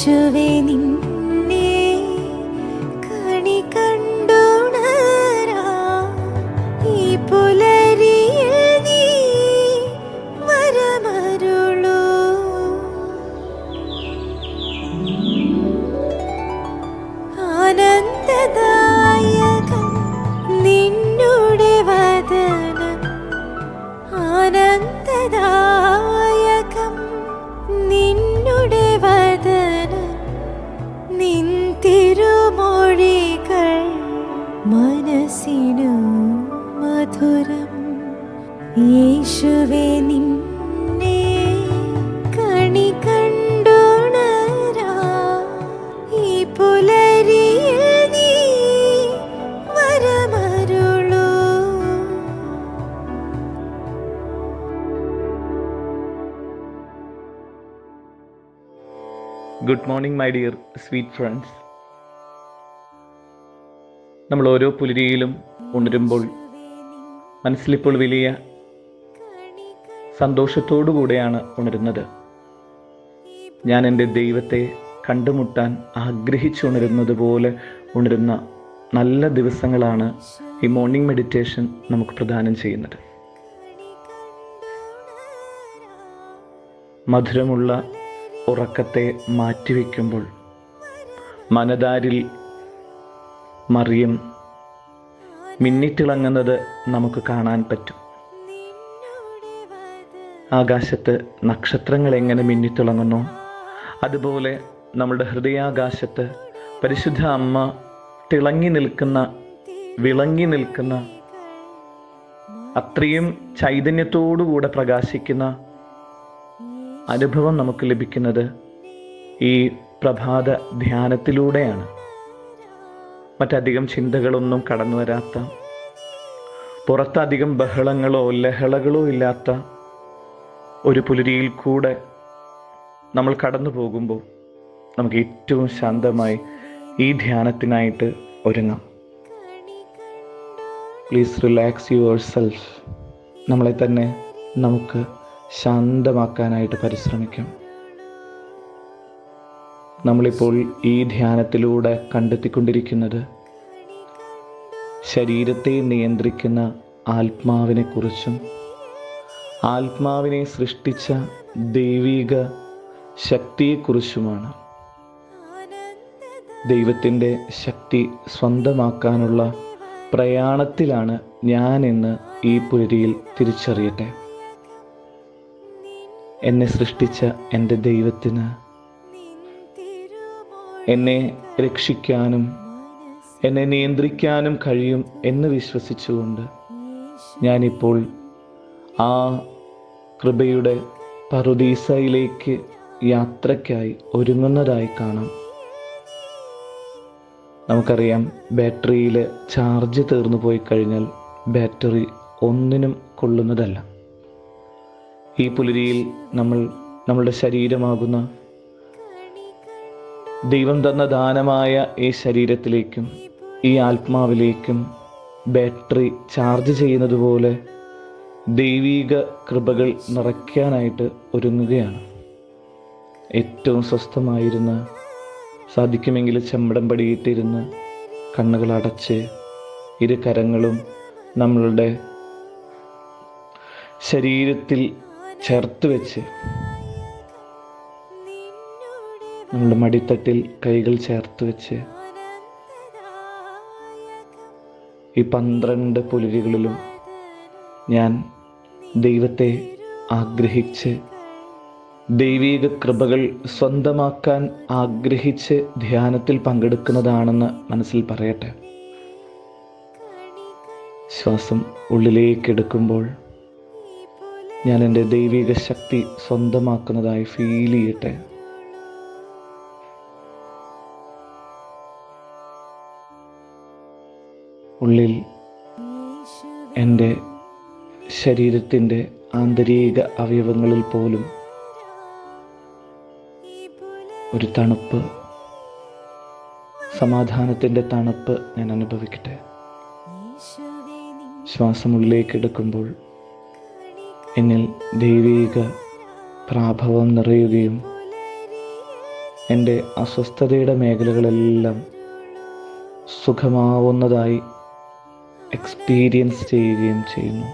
യേശുവേ നിന്നെ കണി കണ്ടുണരാ ഈ പുലരിയിൽ നീ വരമരുളൂ. ആനന്ദദായകം നിന്നുടെ വദനം, ആനന്ദദായകം നിന്നുടെ വദനം, നിൻ തിരുമൊഴികൾ മനസ്സിനു മധുരം. യേശുവേ നിന്നെ കണി കണ്ടുണരാ ഈ പുലരിയിൽ നീ വരമരുളൂ. Good morning my dear sweet friends. നമ്മൾ ഓരോ പുലരിയിലും ഉണരുമ്പോൾ മനസ്സിലിപ്പോൾ വലിയ സന്തോഷത്തോടുകൂടെയാണ് ഉണരുന്നത്. ഞാൻ എൻ്റെ ദൈവത്തെ കണ്ടുമുട്ടാൻ ആഗ്രഹിച്ചുണരുന്നത് പോലെ ഉണരുന്ന നല്ല ദിവസങ്ങളാണ് ഈ മോർണിംഗ് മെഡിറ്റേഷൻ നമുക്ക് പ്രദാനം ചെയ്യുന്നത്. മധുരമുള്ള ഉറക്കത്തെ മാറ്റിവെക്കുമ്പോൾ മനതാരിൽ മറിയം മിന്നിത്തിളങ്ങുന്നത് നമുക്ക് കാണാൻ പറ്റും. ആകാശത്ത് നക്ഷത്രങ്ങൾ എങ്ങനെ മിന്നിത്തിളങ്ങുന്നു, അതുപോലെ നമ്മുടെ ഹൃദയാകാശത്ത് പരിശുദ്ധ അമ്മ വിളങ്ങി നിൽക്കുന്ന അത്രയും ചൈതന്യത്തോടുകൂടെ പ്രകാശിക്കുന്ന അനുഭവം നമുക്ക് ലഭിക്കുന്നത് ഈ പ്രഭാത ധ്യാനത്തിലൂടെയാണ്. മറ്റധികം ചിന്തകളൊന്നും കടന്നു വരാത്ത, പുറത്തധികം ബഹളങ്ങളോ ലഹളകളോ ഇല്ലാത്ത ഒരു പുലരിയിൽ കൂടെ നമ്മൾ കടന്നു പോകുമ്പോൾ നമുക്ക് ഏറ്റവും ശാന്തമായി ഈ ധ്യാനത്തിനായിട്ട് ഒരുങ്ങാം. Please relax yourself. നമ്മളെ തന്നെ നമുക്ക് ശാന്തമാക്കാനായിട്ട് പരിശ്രമിക്കാം. നമ്മളിപ്പോൾ ഈ ധ്യാനത്തിലൂടെ കണ്ടെത്തിക്കൊണ്ടിരിക്കുന്നത് ശരീരത്തെ നിയന്ത്രിക്കുന്ന ആത്മാവിനെ കുറിച്ചും ആത്മാവിനെ സൃഷ്ടിച്ച ദൈവിക ശക്തിയെക്കുറിച്ചുമാണ്. ദൈവത്തിൻ്റെ ശക്തി സ്വന്തമാക്കാനുള്ള പ്രയാണത്തിലാണ് ഞാൻ എന്ന് ഈ പുലരിയിൽ തിരിച്ചറിയട്ടെ. എന്നെ സൃഷ്ടിച്ച എൻ്റെ ദൈവത്തിന് എന്നെ രക്ഷിക്കാനും എന്നെ നിയന്ത്രിക്കാനും കഴിയും എന്ന് വിശ്വസിച്ചുകൊണ്ട് ഞാനിപ്പോൾ ആ കൃപയുടെ പറുദീസയിലേക്ക് യാത്രയ്ക്കായി ഒരുങ്ങുന്നതായി കാണാം. നമുക്കറിയാം, ബാറ്ററിയിൽ ചാർജ് തീർന്നു പോയി കഴിഞ്ഞാൽ ബാറ്ററി ഒന്നിനും കൊള്ളുന്നതല്ല. ഈ പുലരിയിൽ നമ്മളുടെ ശരീരമാകുന്ന ദൈവം തന്ന ദാനമായ ഈ ശരീരത്തിലേക്കും ഈ ആത്മാവിലേക്കും ബാറ്ററി ചാർജ് ചെയ്യുന്നത് പോലെ ദൈവിക കൃപകൾ നിറയ്ക്കാനായിട്ട് ഒരുങ്ങുകയാണ്. ഏറ്റവും സ്വസ്ഥമായിരുന്ന്, സാധിക്കുമെങ്കിൽ ചെമ്പടം പടിയിട്ടിരുന്ന് കണ്ണുകൾ അടച്ച് ഇരു കരങ്ങളും നമ്മളുടെ ശരീരത്തിൽ ചേർത്ത് വെച്ച് നമ്മുടെ മടിത്തട്ടിൽ കൈകൾ ചേർത്ത് വെച്ച് ഈ 12 പുലരികളിലും ഞാൻ ദൈവത്തെ ആഗ്രഹിച്ച് ദൈവിക കൃപകൾ സ്വന്തമാക്കാൻ ആഗ്രഹിച്ച് ധ്യാനത്തിൽ പങ്കെടുക്കുന്നതാണെന്ന് മനസ്സിൽ പറയട്ടെ. ശ്വാസം ഉള്ളിലേക്കെടുക്കുമ്പോൾ ഞാൻ എൻ്റെ ദൈവിക ശക്തി സ്വന്തമാക്കുന്നതായി ഫീൽ ചെയ്യട്ടെ. ഉള്ളിൽ എൻ്റെ ശരീരത്തിൻ്റെ ആന്തരിക അവയവങ്ങളിൽ പോലും ഒരു തണുപ്പ്, സമാധാനത്തിൻ്റെ തണുപ്പ് ഞാൻ അനുഭവിക്കട്ടെ. ശ്വാസമുള്ളിലേക്ക് എടുക്കുമ്പോൾ എന്നിൽ ദൈവിക പ്രാഭവം നിറയുകയും എൻ്റെ അസ്വസ്ഥതയുടെ മേഖലകളെല്ലാം സുഖമാവുന്നതായി എക്സ്പീരിയൻസ് ചെയ്യുകയും ചെയ്യുന്നു.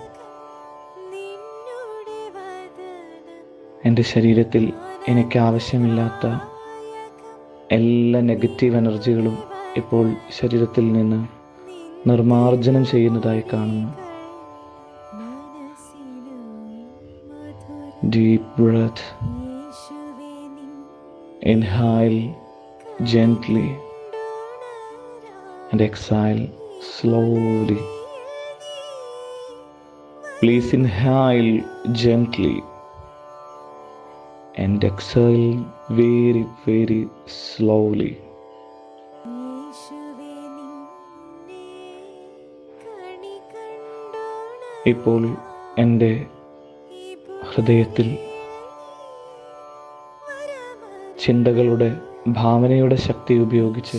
എൻ്റെ ശരീരത്തിൽ എനിക്ക് ആവശ്യമില്ലാത്ത എല്ലാ നെഗറ്റീവ് എനർജികളും ഇപ്പോൾ ശരീരത്തിൽ നിന്ന് നിർമാർജനം ചെയ്യുന്നതായി കാണുന്നു. Deep breath. Inhale gently and exhale slowly. Please inhale gently and exhale very, very slowly. ഇപ്പോൾ എൻ്റെ ഹൃദയത്തിൽ ചിന്തകളുടെ ഭാവനയുടെ ശക്തി ഉപയോഗിച്ച്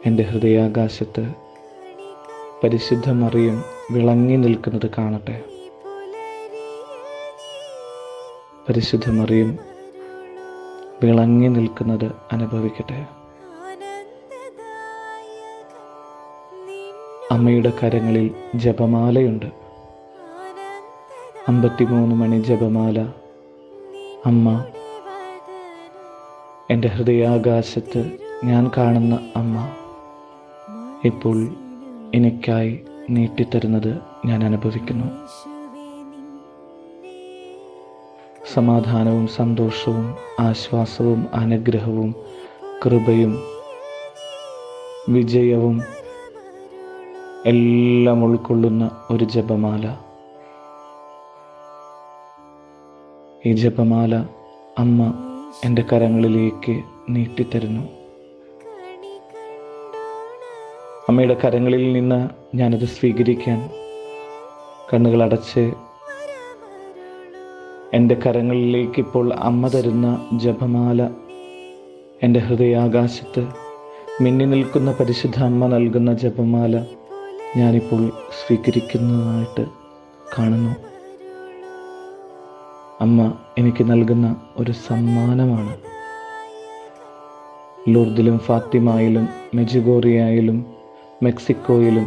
എൻ്റെ ഹൃദയാകാശത്ത് പരിശുദ്ധ മറിയം വിളങ്ങി നിൽക്കുന്നത് കാണട്ടെ. പരിശുദ്ധ മറിയം വിളങ്ങി നിൽക്കുന്നത് അനുഭവിക്കട്ടെ. അമ്മയുടെ കരങ്ങളിൽ ജപമാലയുണ്ട്. 53 മണി ജപമാല അമ്മ എൻ്റെ ഹൃദയാകാശത്ത് ഞാൻ കാണുന്ന അമ്മ ഇപ്പോൾ എനിക്കായി നീട്ടിത്തരുന്നത് ഞാൻ അനുഭവിക്കുന്നു. സമാധാനവും സന്തോഷവും ആശ്വാസവും അനുഗ്രഹവും കൃപയും വിജയവും എല്ലാം ഉൾക്കൊള്ളുന്ന ഒരു ജപമാല. ഈ ജപമാല അമ്മ എൻ്റെ കരങ്ങളിലേക്ക് നീട്ടിത്തരുന്നു. അമ്മയുടെ കരങ്ങളിൽ നിന്ന് ഞാനത് സ്വീകരിക്കാൻ കണ്ണുകളടച്ച് എൻ്റെ കരങ്ങളിലേക്ക് ഇപ്പോൾ അമ്മ തരുന്ന ജപമാല എൻ്റെ ഹൃദയാകാശത്ത് മിന്നി നിൽക്കുന്ന പരിശുദ്ധ അമ്മ നൽകുന്ന ജപമാല ഞാനിപ്പോൾ സ്വീകരിക്കുന്നതായിട്ട് കാണുന്നു. അമ്മ എനിക്ക് നൽകുന്ന ഒരു സമ്മാനമാണ്. ലൂർദിലും ഫാത്തിമയിലും മെജുഗോറിയയിലും മെക്സിക്കോയിലും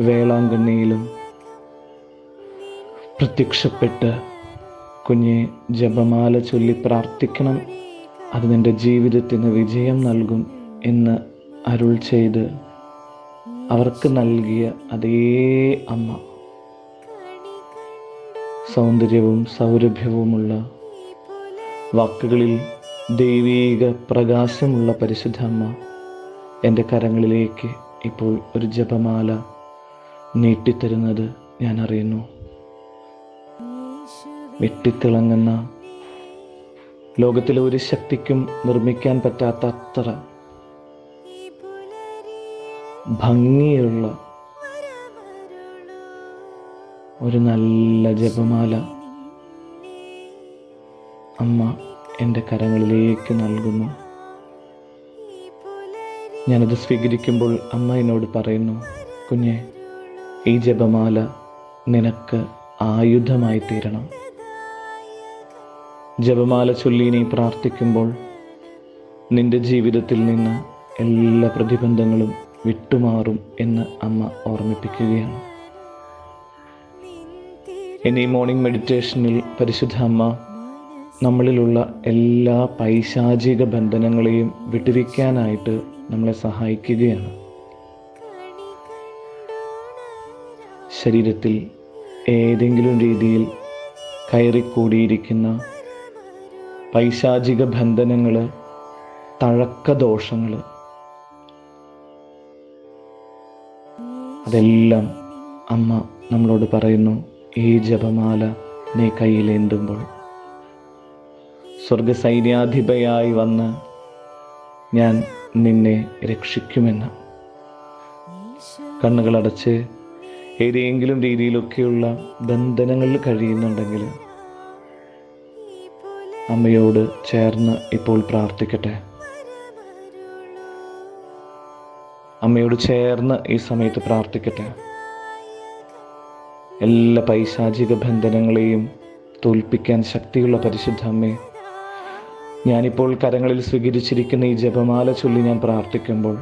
വേളാങ്കണ്ണിയിലും പ്രത്യക്ഷപ്പെട്ട് കുഞ്ഞെ ജപമാല ചൊല്ലി പ്രാർത്ഥിക്കണം, അത് നിൻ്റെ ജീവിതത്തിന് വിജയം നൽകും എന്ന് അരുൾ ചെയ്ത് അവർക്ക് നൽകിയ അതേ അമ്മ, സൗന്ദര്യവും സൗരഭ്യവുമുള്ള വാക്കുകളിൽ ദൈവീക പ്രകാശമുള്ള പരിശുദ്ധ അമ്മ എൻ്റെ കരങ്ങളിലേക്ക് ഇപ്പോൾ ഒരു ജപമാല നീട്ടിത്തരുന്നത് ഞാൻ അറിയുന്നു. വെട്ടിത്തിളങ്ങുന്ന, ലോകത്തിലെ ഒരു ശക്തിക്കും നിർമ്മിക്കാൻ പറ്റാത്ത അത്ര ഭംഗിയുള്ള ഒരു നല്ല ജപമാല അമ്മ എൻ്റെ കരങ്ങളിലേക്ക് നൽകുന്നു. ഞാനത് സ്വീകരിക്കുമ്പോൾ അമ്മ എന്നോട് പറയുന്നു, കുഞ്ഞെ, ഈ ജപമാല നിനക്ക് ആയുധമായി തീരണം. ജപമാല ചൊല്ലി നീ പ്രാർത്ഥിക്കുമ്പോൾ നിന്റെ ജീവിതത്തിൽ നിന്ന് എല്ലാ പ്രതിബന്ധങ്ങളും വിട്ടുമാറും എന്ന് അമ്മ ഓർമ്മിപ്പിക്കുകയാണ്. ഇനി മോർണിംഗ് മെഡിറ്റേഷനിൽ പരിശുദ്ധ അമ്മ നമ്മളിലുള്ള എല്ലാ പൈശാചിക ബന്ധനങ്ങളെയും വിട്ടുവയ്ക്കാനായിട്ട് നമ്മളെ സഹായിക്കുകയാണ്. ശരീരത്തിൽ ഏതെങ്കിലും രീതിയിൽ കയറിക്കൂടിയിരിക്കുന്ന പൈശാചിക ബന്ധനങ്ങൾ, തഴക്കദോഷങ്ങൾ, അതെല്ലാം അമ്മ നമ്മളോട് പറയുന്നു, ഈ ജപമാല നീ കയ്യിലേന്തുമ്പോൾ സ്വർഗസൈന്യാധിപയായി വന്ന് ഞാൻ നിന്നെ രക്ഷിക്കുമെന്ന്. കണ്ണുകളടച്ച് ഏതെങ്കിലും രീതിയിലൊക്കെയുള്ള ബന്ധനങ്ങളിൽ കഴിയുന്നുണ്ടെങ്കിൽ അമ്മയോട് ചേർന്ന് ഇപ്പോൾ പ്രാർത്ഥിക്കട്ടെ. അമ്മയോട് ചേർന്ന് ഈ സമയത്ത് പ്രാർത്ഥിക്കട്ടെ. എല്ലാ പൈശാചിക ബന്ധനങ്ങളെയും തോൽപ്പിക്കാൻ ശക്തിയുള്ള പരിശുദ്ധ അമ്മേ, ഞാനിപ്പോൾ കരങ്ങളിൽ സ്വീകരിച്ചിരിക്കുന്ന ഈ ജപമാല ചൊല്ലി ഞാൻ പ്രാർത്ഥിക്കുമ്പോൾ,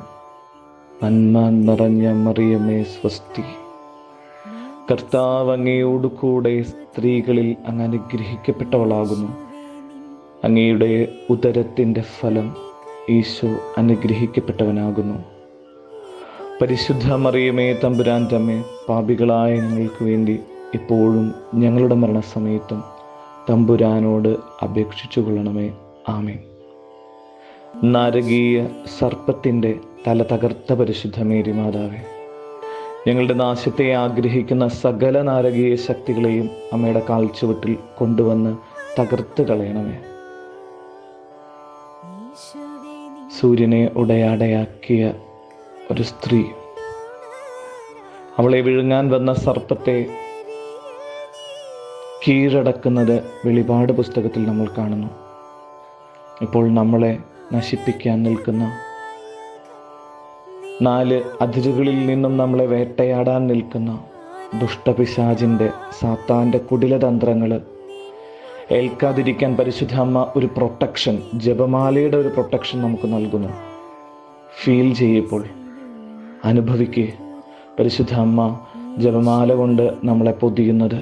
നന്മ നിറഞ്ഞ മറിയമേ സ്വസ്തി, കർത്താവ് അങ്ങയോട് കൂടെ സ്ത്രീകളിൽ അങ്ങ് അനുഗ്രഹിക്കപ്പെട്ടവളാകുന്നു. അങ്ങയുടെ ഉദരത്തിൻ്റെ ഫലം ഈശോ അനുഗ്രഹിക്കപ്പെട്ടവനാകുന്നു. പരിശുദ്ധ മറിയമേ തമ്പുരാൻ്റെ അമ്മേ, പാപികളായ ഞങ്ങൾക്ക് വേണ്ടി ഇപ്പോഴും ഞങ്ങളുടെ മരണസമയത്തും തമ്പുരാനോട് അപേക്ഷിച്ചു കൊള്ളണമേ. ആമേൻ. നാരകീയ സർപ്പത്തിൻ്റെ തല തകർത്ത പരിശുദ്ധ മേരി മാതാവേ, ഞങ്ങളുടെ നാശത്തെ ആഗ്രഹിക്കുന്ന സകല നാരകീയ ശക്തികളെയും അമ്മയുടെ കാൽച്ചുവട്ടിൽ കൊണ്ടുവന്ന് തകർത്ത് കളയണമേ. സൂര്യനെ ഉടയാടയാക്കിയ ഒരു സ്ത്രീ അവളെ വിഴുങ്ങാൻ വന്ന സർപ്പത്തെ കീഴടക്കുന്നത് വെളിപാട് പുസ്തകത്തിൽ നമ്മൾ കാണുന്നു. ഇപ്പോൾ നമ്മളെ നശിപ്പിക്കാൻ നിൽക്കുന്ന 4 അതിരുകളിൽ നിന്നും നമ്മളെ വേട്ടയാടാൻ നിൽക്കുന്ന ദുഷ്ടപിശാചിൻ്റെ സാത്താൻ്റെ കുടിലതന്ത്രങ്ങൾ ഏൽക്കാതിരിക്കാൻ പരിശുദ്ധ അമ്മ ഒരു പ്രൊട്ടക്ഷൻ, ജപമാലയുടെ ഒരു പ്രൊട്ടക്ഷൻ നമുക്ക് നൽകുന്നു. ഫീൽ ചെയ്യപ്പോൾ, അനുഭവിക്കുക. പരിശുദ്ധ അമ്മ ജപമാല കൊണ്ട് നമ്മളെ പൊതിയുന്നത്.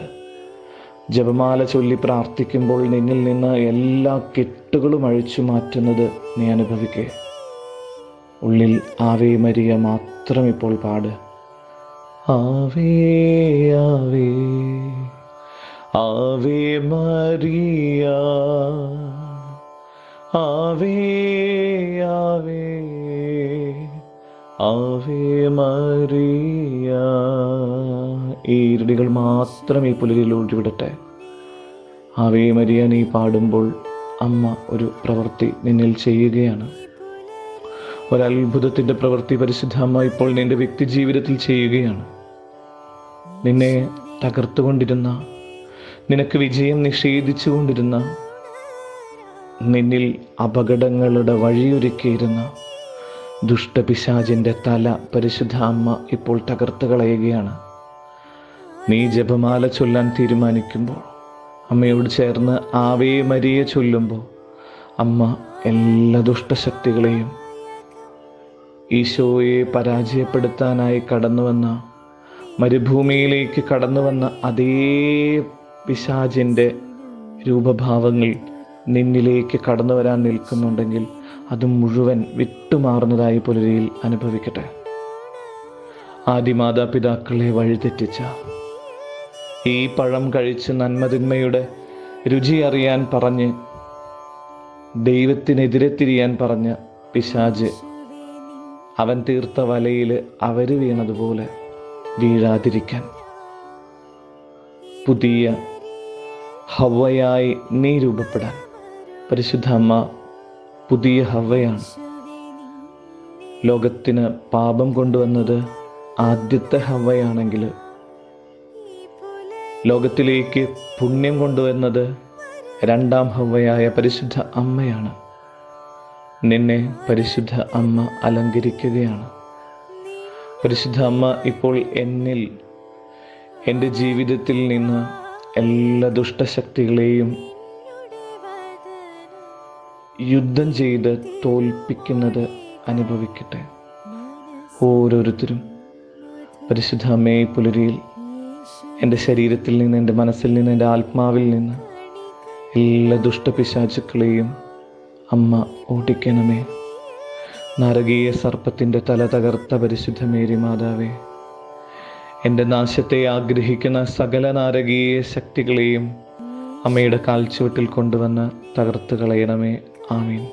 ജപമാല ചൊല്ലി പ്രാർത്ഥിക്കുമ്പോൾ നിന്നിൽ നിന്ന് എല്ലാ കെട്ടുകളും അഴിച്ചു മാറ്റുന്നത് നീ അനുഭവിക്കുക. ഉള്ളിൽ ആവേ മരിയ മാത്രം ഇപ്പോൾ പാട്. ആവേ ആവേ ആവേ മരിയ, ആവേ ആവേ ആവേ മരിയ. ഈ ഇരടികൾ മാത്രം ഈ പുലരിയിൽ ഒഴിവിടട്ടെ. ആവേ മരിയ നീ പാടുമ്പോൾ അമ്മ ഒരു പ്രവൃത്തി നിന്നിൽ ചെയ്യുകയാണ്. ഒരത്ഭുതത്തിൻ്റെ പ്രവൃത്തി പരിശുദ്ധ അമ്മ ഇപ്പോൾ നിന്റെ വ്യക്തി ജീവിതത്തിൽ ചെയ്യുകയാണ്. നിന്നെ തകർത്തുകൊണ്ടിരുന്ന, നിനക്ക് വിജയം നിഷേധിച്ചുകൊണ്ടിരുന്ന, നിന്നിൽ അപകടങ്ങളുടെ വഴിയൊരുക്കിയിരുന്ന ദുഷ്ടപിശാചിൻ്റെ തല പരിശുദ്ധ അമ്മ ഇപ്പോൾ തകർത്ത് കളയുകയാണ്. നീ ജപമാല ചൊല്ലാൻ തീരുമാനിക്കുമ്പോൾ, അമ്മയോട് ചേർന്ന് ആവേ മരിയ ചൊല്ലുമ്പോൾ, അമ്മ എല്ലാ ദുഷ്ടശക്തികളെയും, ഈശോയെ പരാജയപ്പെടുത്താനായി കടന്നു വന്ന, മരുഭൂമിയിലേക്ക് കടന്നു വന്ന അതേ പിശാചിൻ്റെ രൂപഭാവങ്ങൾ നിന്നിലേക്ക് കടന്നു വരാൻ നിൽക്കുന്നുണ്ടെങ്കിൽ അത് മുഴുവൻ വിട്ടുമാറുന്നതായി പുലരിയിൽ അനുഭവിക്കട്ടെ. ആദിമാതാപിതാക്കളെ വഴിതെറ്റിച്ച, ഈ പഴം കഴിച്ച് നന്മതിന്മയുടെ രുചി അറിയാൻ പറഞ്ഞ് ദൈവത്തിനെതിരെ തിരിയാൻ പറഞ്ഞ പിശാച് അവൻ തീർത്ത വലയിൽ അവർ വീണതുപോലെ വീഴാതിരിക്കാൻ പുതിയ ഹവ്വയായി നീ രൂപപ്പെടാൻ പരിശുദ്ധ അമ്മ പുതിയ ഹവ്വയാണ്. ലോകത്തിന് പാപം കൊണ്ടുവന്നത് ആദ്യത്തെ ഹവ്വയാണെങ്കിൽ, ലോകത്തിലേക്ക് പുണ്യം കൊണ്ടുവന്നത് 2ാം ഹവ്വയായ പരിശുദ്ധ അമ്മയാണ്. നിന്നെ പരിശുദ്ധ അമ്മ അലങ്കരിക്കുകയാണ്. പരിശുദ്ധ അമ്മ ഇപ്പോൾ എന്നിൽ, എൻ്റെ ജീവിതത്തിൽ നിന്ന് എല്ലാ ദുഷ്ടശക്തികളെയും യുദ്ധം ചെയ്ത് തോൽപ്പിക്കുന്നത് അനുഭവിക്കട്ടെ. ഓരോരുത്തരും പരിശുദ്ധ അമ്മയെ പുലരിയിൽ എൻ്റെ ശരീരത്തിൽ നിന്ന്, എൻ്റെ മനസ്സിൽ നിന്ന്, എൻ്റെ ആത്മാവിൽ നിന്ന് എല്ലാ ദുഷ്ടപിശാചുക്കളെയും അമ്മ ഓടിക്കണമേ. നരകീയ സർപ്പത്തിൻ്റെ തല തകർത്ത പരിശുദ്ധ മേരി മാതാവേ, എൻ്റെ നാശത്തെ ആഗ്രഹിക്കുന്ന സകല നാരകീയ ശക്തികളെയും അമ്മയുടെ കാൽച്ചുവട്ടിൽ കൊണ്ടുവന്ന് തകർത്ത് കളയണമേ. ആമീൻ.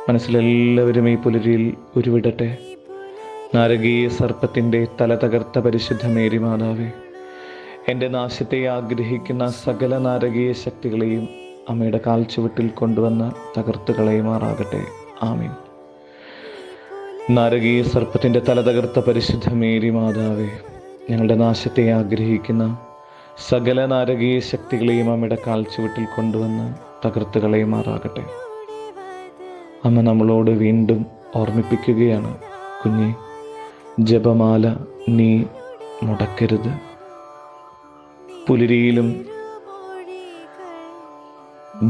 മനസ്സിലെല്ലാവരും ഈ പുലരിയിൽ ഉരുവിടട്ടെ. നാരകീയ സർപ്പത്തിൻ്റെ തല തകർത്ത പരിശുദ്ധ മേരി മാതാവേ, എൻ്റെ നാശത്തെ ആഗ്രഹിക്കുന്ന സകല നാരകീയ ശക്തികളെയും അമ്മയുടെ കാൽച്ചുവട്ടിൽ കൊണ്ടുവന്ന് തകർത്ത് കളയുമാറാകട്ടെ. ആമീൻ. നാരകീയ സർപ്പത്തിൻ്റെ തല തകർത്ത പരിശുദ്ധ മേരി മാതാവേ, ഞങ്ങളുടെ നാശത്തെ ആഗ്രഹിക്കുന്ന സകല നാരകീയ ശക്തികളെയും അമ്മയുടെ കാൽച്ചുവട്ടിൽ കൊണ്ടുവന്ന് തകർത്ത് കളയുമാറാകട്ടെ. അമ്മ നമ്മളോട് വീണ്ടും ഓർമ്മിപ്പിക്കുകയാണ്, കുഞ്ഞെ, ജപമാല നീ മുടക്കരുത്. പുലരിയിലും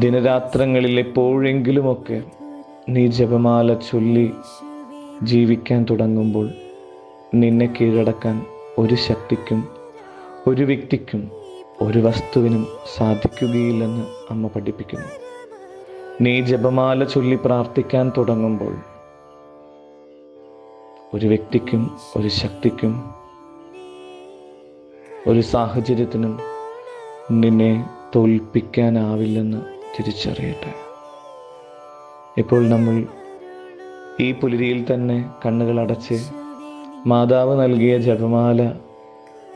ദിനരാത്രങ്ങളിൽ എപ്പോഴെങ്കിലുമൊക്കെ നീ ജപമാല ചൊല്ലി ജീവിക്കാൻ തുടങ്ങുമ്പോൾ നിന്നെ കീഴടക്കാൻ ഒരു ശക്തിക്കും, ഒരു വ്യക്തിക്കും, ഒരു വസ്തുവിനും സാധിക്കുകയില്ലെന്ന് അമ്മ പഠിപ്പിക്കുന്നു. നീ ജപമാല ചൊല്ലി പ്രാർത്ഥിക്കാൻ തുടങ്ങുമ്പോൾ ഒരു വ്യക്തിക്കും, ഒരു ശക്തിക്കും, ഒരു സാഹചര്യത്തിനും നിന്നെ തോൽപ്പിക്കാനാവില്ലെന്ന് തിരിച്ചറിയട്ടെ. ഇപ്പോൾ നമ്മൾ ഈ പുലരിയിൽ തന്നെ കണ്ണുകൾ അടച്ച് മാതാവ് നൽകിയ ജപമാല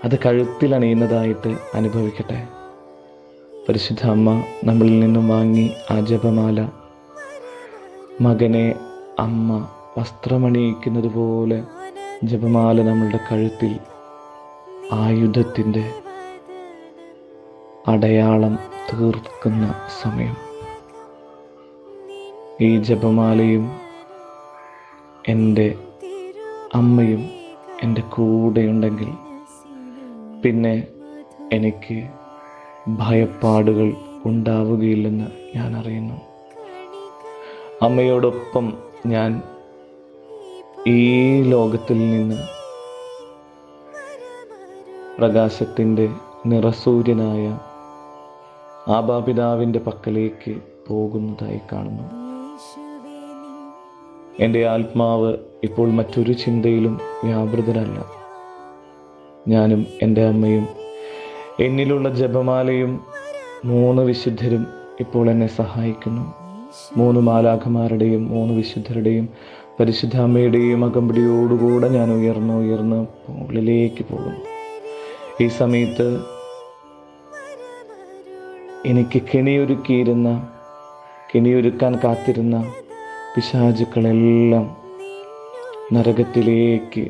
അത് കഴുത്തിൽ അണിയുന്നതായിട്ട് അനുഭവിക്കട്ടെ. പരിശുദ്ധ അമ്മ നമ്മളിൽ നിന്നും വാങ്ങി ആ ജപമാല മകനെ അമ്മ വസ്ത്രമണിയിക്കുന്നത് പോലെ ജപമാല നമ്മളുടെ കഴുത്തിൽ ആയുധത്തിൻ്റെ അടയാളം തീർക്കുന്ന സമയം. ഈ ജപമാലയും എൻ്റെ അമ്മയും എൻ്റെ കൂടെയുണ്ടെങ്കിൽ പിന്നെ എനിക്ക് ഭയപ്പാടുകൾ ഉണ്ടാവുകയില്ലെന്ന് ഞാൻ അറിയുന്നു. അമ്മയോടൊപ്പം ഞാൻ ഈ ലോകത്തിൽ നിന്ന് പ്രകാശത്തിൻ്റെ നിറസൂര്യനായ ആബാപിതാവിൻ്റെ പക്കലേക്ക് പോകുന്നതായി കാണുന്നു. എൻ്റെ ആത്മാവ് ഇപ്പോൾ മറ്റൊരു ചിന്തയിലും വ്യാപൃതരല്ല. ഞാനും എൻ്റെ അമ്മയും എന്നിലുള്ള ജപമാലയും 3 വിശുദ്ധരും ഇപ്പോൾ എന്നെ സഹായിക്കുന്നു. 3 മാലാഖമാരുടെയും 3 വിശുദ്ധരുടെയും പരിശുദ്ധ അമ്മയുടെയും അകമ്പടിയോടുകൂടെ ഞാൻ ഉയർന്ന് മുകളിലേക്ക് പോകുന്നു. ഈ സമയത്ത് എനിക്ക് കെണിയൊരുക്കാൻ കാത്തിരുന്ന പിശാചുക്കളെല്ലാം നരകത്തിലേക്ക്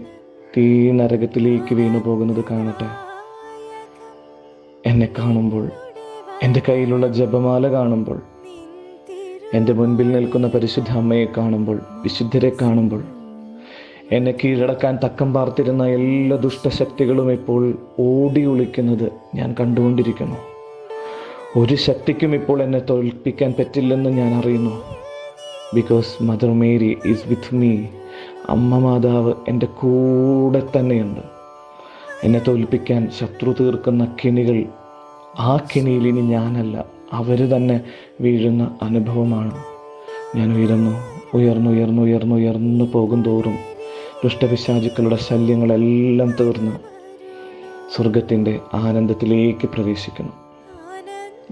വീണു പോകുന്നത് കാണട്ടെ. എന്നെ കാണുമ്പോൾ, എൻ്റെ കയ്യിലുള്ള ജപമാല കാണുമ്പോൾ, എൻ്റെ മുൻപിൽ നിൽക്കുന്ന പരിശുദ്ധ അമ്മയെ കാണുമ്പോൾ, വിശുദ്ധരെ കാണുമ്പോൾ, എന്നെ കീഴടക്കാൻ തക്കം പാർത്തിരുന്ന എല്ലാ ദുഷ്ടശക്തികളും ഇപ്പോൾ ഓടി ഒളിക്കുന്നത് ഞാൻ കണ്ടുകൊണ്ടിരിക്കുന്നു. ഒരു ശക്തിക്കും ഇപ്പോൾ എന്നെ തോൽപ്പിക്കാൻ പറ്റില്ലെന്ന് ഞാൻ അറിയുന്നു. Because mother Mary is with me. അമ്മ മാതാവ് എൻ്റെ കൂടെ തന്നെയുണ്ട്. എന്നെ തോൽപ്പിക്കാൻ ശത്രു തീർക്കുന്ന കെണികൾ, ആ കെണിയിൽ ഇനി ഞാനല്ല, അവർ തന്നെ വീഴുന്ന അനുഭവമാണ്. ഞാൻ ഉയർന്നു പോകും തോറും ദുഷ്ടപിശാചുക്കളുടെ ശല്യങ്ങളെല്ലാം തീർന്ന് സ്വർഗത്തിൻ്റെ ആനന്ദത്തിലേക്ക് പ്രവേശിക്കുന്നു.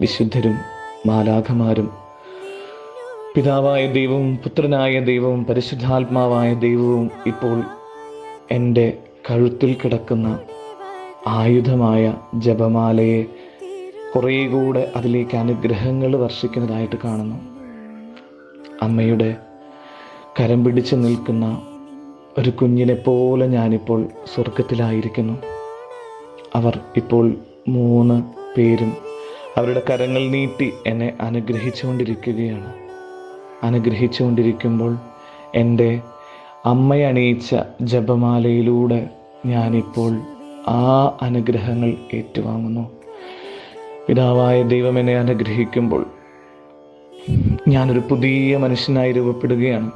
വിശുദ്ധരും മാലാഖമാരും പിതാവായ ദൈവവും പുത്രനായ ദൈവവും പരിശുദ്ധാത്മാവായ ദൈവവും ഇപ്പോൾ എൻ്റെ കഴുത്തിൽ കിടക്കുന്ന ആയുധമായ ജപമാലയെ കുറേ കൂടെ അതിലേക്ക് അനുഗ്രഹങ്ങൾ വർഷിക്കുന്നതായിട്ട് കാണുന്നു. അമ്മയുടെ കരം പിടിച്ച് നിൽക്കുന്ന ഒരു കുഞ്ഞിനെ പോലെ ഞാനിപ്പോൾ സ്വർഗത്തിലായിരിക്കുന്നു. അവർ ഇപ്പോൾ 3 പേരും അവരുടെ കരങ്ങൾ നീട്ടി എന്നെ അനുഗ്രഹിച്ചുകൊണ്ടിരിക്കുമ്പോൾ എൻ്റെ അമ്മയണിയിച്ച ജപമാലയിലൂടെ ഞാനിപ്പോൾ ആ അനുഗ്രഹങ്ങൾ ഏറ്റുവാങ്ങുന്നു. പിതാവായ ദൈവം എന്നെ അനുഗ്രഹിക്കുമ്പോൾ ഞാനൊരു പുതിയ മനുഷ്യനായി രൂപപ്പെടുകയാണ്.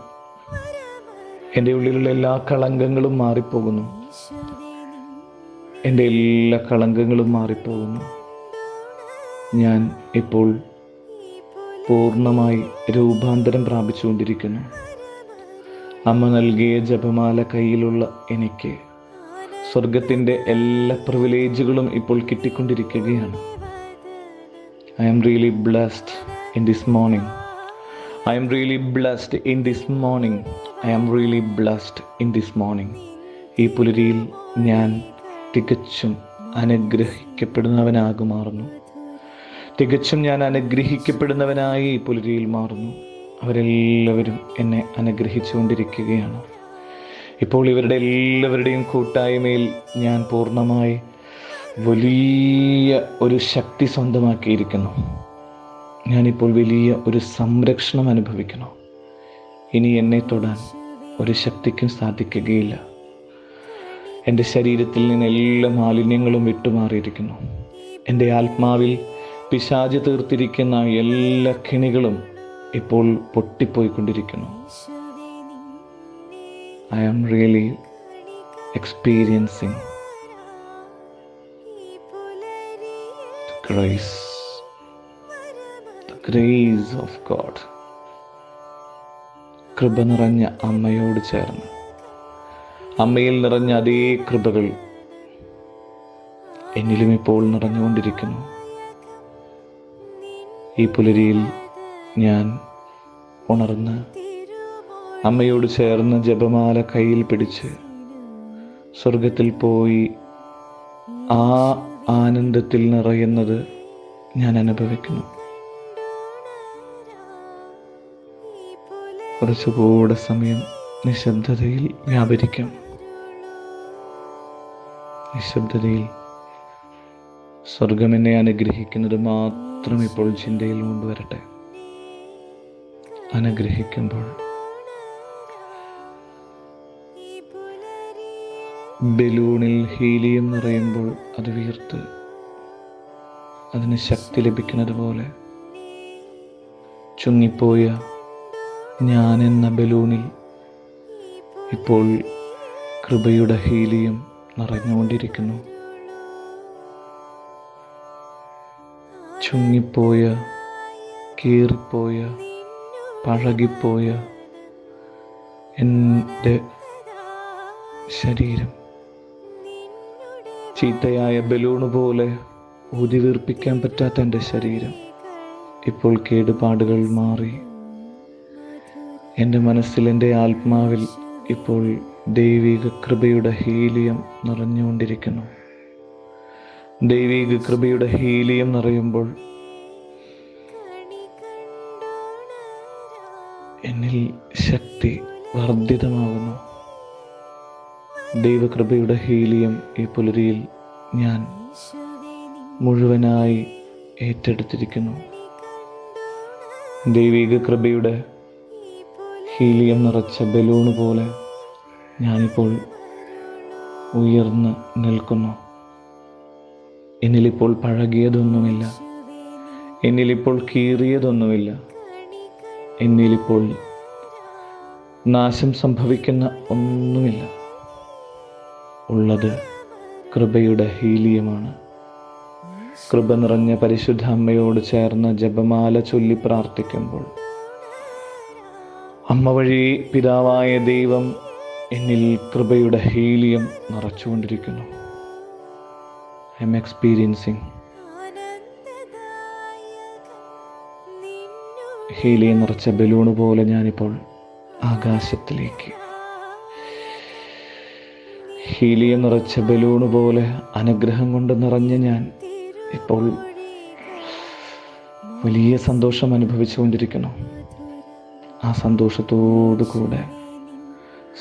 എൻ്റെ ഉള്ളിലുള്ള എല്ലാ കളങ്കങ്ങളും മാറിപ്പോകുന്നു. എൻ്റെ എല്ലാ കളങ്കങ്ങളും മാറിപ്പോകുന്നു. ഞാൻ ഇപ്പോൾ പൂർണ്ണമായി രൂപാന്തരം പ്രാപിച്ചുകൊണ്ടിരിക്കുന്നു. അമ്മ നൽകിയ ജപമാല കയ്യിലുള്ള എനിക്ക് സ്വർഗത്തിൻ്റെ എല്ലാ പ്രിവിലേജുകളും ഇപ്പോൾ കിട്ടിക്കൊണ്ടിരിക്കുകയാണ്. I am really blessed in this morning. I am really blessed in this morning. I am really blessed in this morning. ഈ പുലരിയിൽ ഞാൻ തികച്ചും അനുഗ്രഹിക്കപ്പെടുന്നവനായി ഈ പുലരിയിൽ മാറുന്നു. അവരെല്ലാവരും എന്നെ അനുഗ്രഹിച്ചുകൊണ്ടിരിക്കുകയാണ്. ഇപ്പോൾ ഇവരുടെ എല്ലാവരുടെയും കൂട്ടായ്മയിൽ ഞാൻ പൂർണ്ണമായി വലിയ ഒരു ശക്തി സ്വന്തമാക്കിയിരിക്കുന്നു. ഞാനിപ്പോൾ വലിയ ഒരു സംരക്ഷണം അനുഭവിക്കുന്നു. ഇനി എന്നെ തൊടാൻ ഒരു ശക്തിക്കും സാധിക്കുകയില്ല. എൻ്റെ ശരീരത്തിൽ നിന്ന് എല്ലാ മാലിന്യങ്ങളും വിട്ടുമാറിയിരിക്കുന്നു. എൻ്റെ ആത്മാവിൽ പിശാച് തീർത്തിരിക്കുന്ന എല്ലാ കെണികളും ഇപ്പോൾ പൊട്ടിപ്പോയിക്കൊണ്ടിരിക്കുന്നു. I am really experiencing the grace of God. കൃപ നിറഞ്ഞ അമ്മയോട് ചേർന്ന് അമ്മയിൽ നിറഞ്ഞ അതേ കൃപകൾ എന്നിലും ഇപ്പോൾ നിറഞ്ഞുകൊണ്ടിരിക്കുന്നു. ഈ പുലരിയിൽ ഞാൻ ഉണർന്ന് അമ്മയോട് ചേർന്ന് ജപമാല കയ്യിൽ പിടിച്ച് സ്വർഗത്തിൽ പോയി ആ ആനന്ദത്തിൽ നിറയുന്നത് ഞാൻ അനുഭവിക്കുന്നു. കുറച്ചുകൂടെ സമയം നിശബ്ദതയിൽ വ്യാപരിക്കാം. നിശബ്ദതയിൽ സ്വർഗം എന്നെ അനുഗ്രഹിക്കുന്നത് മാത്രം ഇപ്പോൾ ചിന്തയിൽ കൊണ്ടുവരട്ടെ. അനുഗ്രഹിക്കുമ്പോൾ ബലൂണിൽ ഹീലിയം നിറയുമ്പോൾ അത് വീർത്ത് അതിന് ശക്തി ലഭിക്കുന്നത് പോലെ ചുങ്ങിപ്പോയ ഞാൻ എന്ന ബലൂണിൽ ഇപ്പോൾ കൃപയുടെ ഹീലിയം നിറഞ്ഞുകൊണ്ടിരിക്കുന്നു. ചുങ്ങിപ്പോയ, കീറിപ്പോയ, പഴകിപ്പോയ എൻ്റെ ശരീരം ചീത്തയായ ബലൂണ് പോലെ ഊതി വീർപ്പിക്കാൻ പറ്റാത്ത എൻ്റെ ശരീരം ഇപ്പോൾ കേടുപാടുകൾ മാറി എൻ്റെ മനസ്സിൽ, എൻ്റെ ആത്മാവിൽ ഇപ്പോൾ ദൈവിക കൃപയുടെ ഹീലിയം നിറഞ്ഞുകൊണ്ടിരിക്കുന്നു. ദൈവിക കൃപയുടെ ഹീലിയം നിറയുമ്പോൾ എന്നിൽ ശക്തി വർദ്ധിതമാകുന്നു. ദൈവകൃപയുടെ ഹീലിയം ഈ പുലരിയിൽ ഞാൻ മുഴുവനായി ഏറ്റെടുത്തിരിക്കുന്നു. ദൈവിക കൃപയുടെ ഹീലിയം നിറച്ച ബലൂണ് പോലെ ഞാനിപ്പോൾ ഉയർന്ന് നിൽക്കുന്നു. എന്നിലിപ്പോൾ പഴകിയതൊന്നുമില്ല, എന്നിലിപ്പോൾ കീറിയതൊന്നുമില്ല, എന്നിലിപ്പോൾ നാശം സംഭവിക്കുന്ന ഒന്നുമില്ല. ഉള്ളത് കൃപയുടെ ഹീലിയമാണ്. കൃപ നിറഞ്ഞ പരിശുദ്ധ അമ്മയോട് ചേർന്ന് ജപമാല ചൊല്ലി പ്രാർത്ഥിക്കുമ്പോൾ അമ്മ വഴി പിതാവായ ദൈവം എന്നിൽ കൃപയുടെ ഹീലിയം നിറച്ചുകൊണ്ടിരിക്കുന്നു. ഐ എം എക്സ്പീരിയൻസിങ് ഹീലിയം നിറച്ച ബലൂണ് പോലെ ഞാനിപ്പോൾ ആകാശത്തിലേക്ക്, ഹീലിയം നിറച്ച ബലൂണ് പോലെ അനുഗ്രഹം കൊണ്ട് നിറഞ്ഞ ഞാൻ ഇപ്പോൾ വലിയ സന്തോഷം അനുഭവിച്ചുകൊണ്ടിരിക്കുന്നു. ആ സന്തോഷത്തോടു കൂടെ,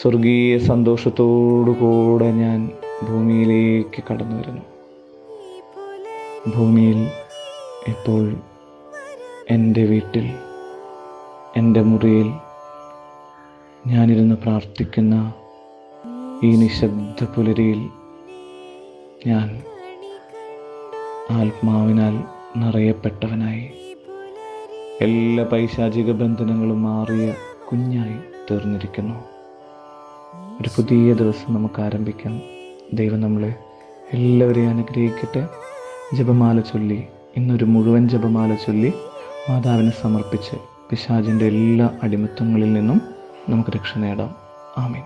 സ്വർഗീയ സന്തോഷത്തോടു കൂടെ ഞാൻ ഭൂമിയിലേക്ക് കടന്നു വരുന്നു. ഭൂമിയിൽ ഇപ്പോൾ എൻ്റെ വീട്ടിൽ, എൻ്റെ മുറിയിൽ ഞാനിരുന്ന് പ്രാർത്ഥിക്കുന്ന ഈ നിശബ്ദ പുലരിയിൽ ഞാൻ ആത്മാവിനാൽ നിറയപ്പെട്ടവനായി, എല്ലാ പൈശാചിക ബന്ധനങ്ങളും മാറിയ കുഞ്ഞായി തീർന്നിരിക്കുന്നു. ഒരു പുതിയ ദിവസം നമുക്ക് ആരംഭിക്കാം. ദൈവം നമ്മളെ എല്ലാവരെയും അനുഗ്രഹിക്കട്ടെ. ജപമാല ചൊല്ലി, ഇന്നൊരു മുഴുവൻ ജപമാല ചൊല്ലി മാതാവിനെ സമർപ്പിച്ച് പിശാചിൻ്റെ എല്ലാ അടിമത്തങ്ങളിൽ നിന്നും നമുക്ക് രക്ഷ നേടാം. ആമേൻ.